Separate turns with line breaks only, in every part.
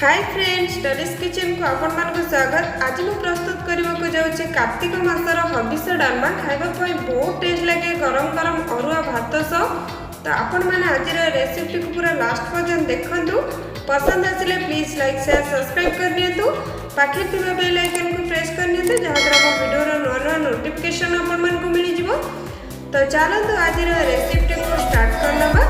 Hi friends, डलिस kitchen को आपण मानक स्वागत। आज मैं प्रस्तुत करने को जाऊँगी कार्तिक मासर हबिष डालमा। खाइबा बहुत टेस्ट लगे गरम गरम अरुआ भात सह। तो आपण मैंने आज रेसिपी को पूरा लास्ट पर्यंत देखु। पसंद आसिले प्लीज लाइक शेयर सब्सक्राइब कर दिंतु। पाखे थी बेल आइकन को प्रेस कर दिंतु जहाँद्वारा मो वीडियो नुआ नुआ नोटिफिकेशन आपण मान को मिल जाव। तो चलते आज रेसिपी को स्टार्ट करनबा।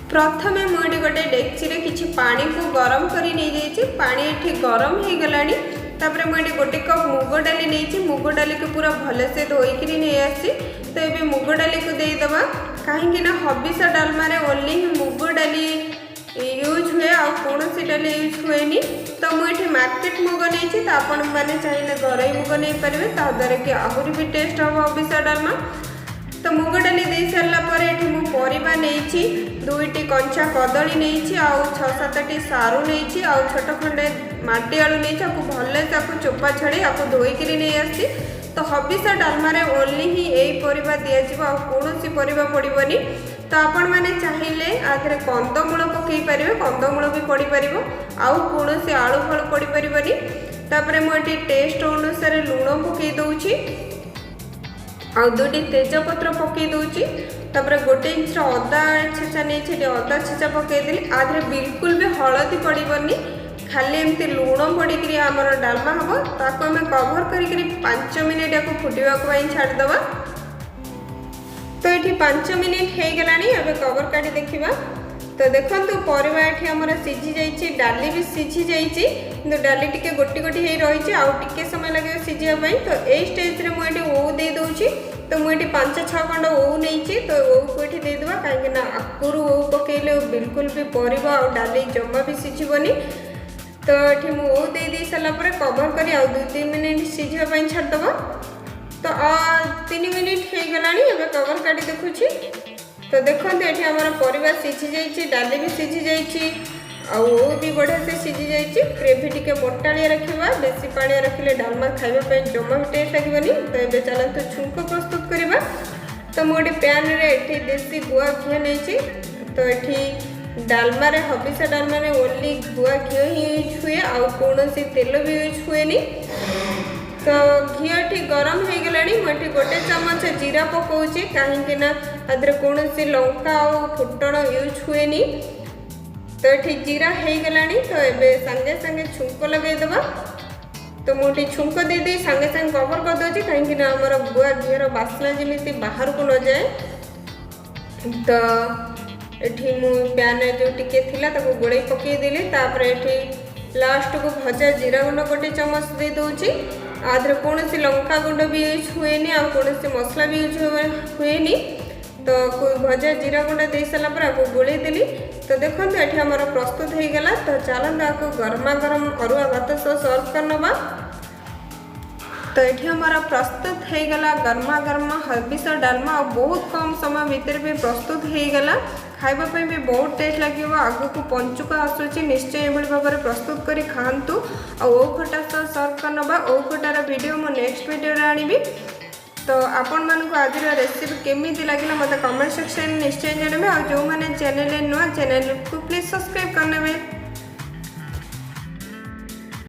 प्रथमे मुझे गोटे डेक्ची रे किछि पानी को गरम करी नहीं जाइए। पानी एठी गरम हो गलानी। तापर मुझे गोटे कप मुग डाली नहीं। मुग डाली को पूरा भलसे धोईक नहीं आसी। तो ये मुग डाली को देदेबा कहीं हबिष डालमा ओनली मुग डाली यूज हुए आ कौन डाली यूज हुए। तो मुझे मार्केट मुग नहीं आपण मैंने चाहिए घरे मुग नहीं पारे ताद्वारा कि आहरी भी टेस्ट हम हबिष डालमा। तो मुग डाली दे सारापर ये मुझे परिवा नहीं दुईटी कंचा कदली नहीं आउ 6-7टी सारू नहीं आउ छोट खंडे माटी आलू नहीं भले चोपा छड़ी आपको धोईक नहीं आसी। तो हबिष डालमा ओनली ही यही परिवा दिज्व आ कौन परिवा पड़ोनी। तो आपण मैंने चाहिए आधे कंदमूल पकई पारे कंदमूल भी पड़ पार आउ कौन आलू फल पड़ पारनी। तापर मुझे टेस्ट अनुसार लुण पकई दूची आ 2टी तेजपत्र पकई दूची। तापर 1 इंच अदा छेचा नहीं अदा छेचा पकईदेली। आधे बिल्कुल भी हलदी पड़ोनी खाली एमती लुण पड़ी आमर डालमा हम ताको आम कभर कर 5 मिनिट या फुटवाई छाड़देवा। तो ये 5 मिनिट हो गलानी। अब कवर काटी देखा। तो देखो परिवा ये आमर सीझी जाइए डाली भी सीझी जाइए कि डाली टी गोटी गोटी हो रही आउ टे समय लगे सीझापी। तो यही स्टेज मुझे ओ दे दूची। तो मुझे 5-6 खंड ओ नहीं। तो ओ को ये देदेवा कहीं आगुरी ओ पकईले बिल्कुल भी परिवा आ डाली जमा भी सीझबनी। तो ये मुझे दे दी सारापर कवर कर 2-3 मिनिट सीझापी छाड़देव। तो 3 मिनिट हो गलानी। अब कवर काटी देखुची। तो देखो ये आम परिवा सीझी जाइए डाली भी सीझी जाइए आउ भी बढ़िया से सीझी जाइए। ग्रेवी टी मोटालिया रखा बेसी पानिया रखिले डालमा खाइबा जमा भी टेस्ट लगे। तो ये चलते छुंक प्रस्तुत करवा। तो मुझे पैन रे देसी गुआ घी नहीं। तो ये डालमा हबिष डालमा ओनली गुआ घी ही यूज हुए आउ कौन तेल भी यूज हुए। तो घी ये गरम हो गलानी। मुझे 1 चमच जीरा पकाऊँगी कहीं आदि कौन लंका और फुटण यूज हुए। तो ये जीरा हो गलानी। तो ये सांगे सांगे छुंक लगेदेवा। तो मुझे छुंक दे सांगे सांगे कवर कर दूसरी कहीं आमर गुआ घीर बास्ना जमी बाहर को न जाए। तो ये पैन जो टिके थिला ताको गोड़े पकईदेली। ये लास्ट को भजा जीरा गुंड 1 चमच दे दूची। आधे कौन लंका गुंड भी यूज हुए आ कौन मसला भी यूज हुए। तो भजा जीरा गुंड दे सारापर आपको गोले देली। तो देखो ये आम प्रस्तुत हो गला। तो चलते आपको गरमा गरम अरुआ भात सह सर्व करनबा। तो ये आमर प्रस्तुत हो गला गरमा गरमा हबिष डालमा बहुत कम समय भितर भी प्रस्तुत हो गला। खाइबापी भी बहुत टेस्ट लगे। आगू को पंचुक आसूँ निश्चय ये भाव में प्रस्तुत कर खातु। ओ खटा सह सर्व करनबा। ओ खटार वीडियो मो नेक्स्ट वीडियो आनी। तो आपण मानक आज रेसिपी केमी लगे मत कमेंट सेक्शन निश्चय जानवे। और जो मैंने चैनल नुआ चैनल को प्लीज सब्सक्राइब करने।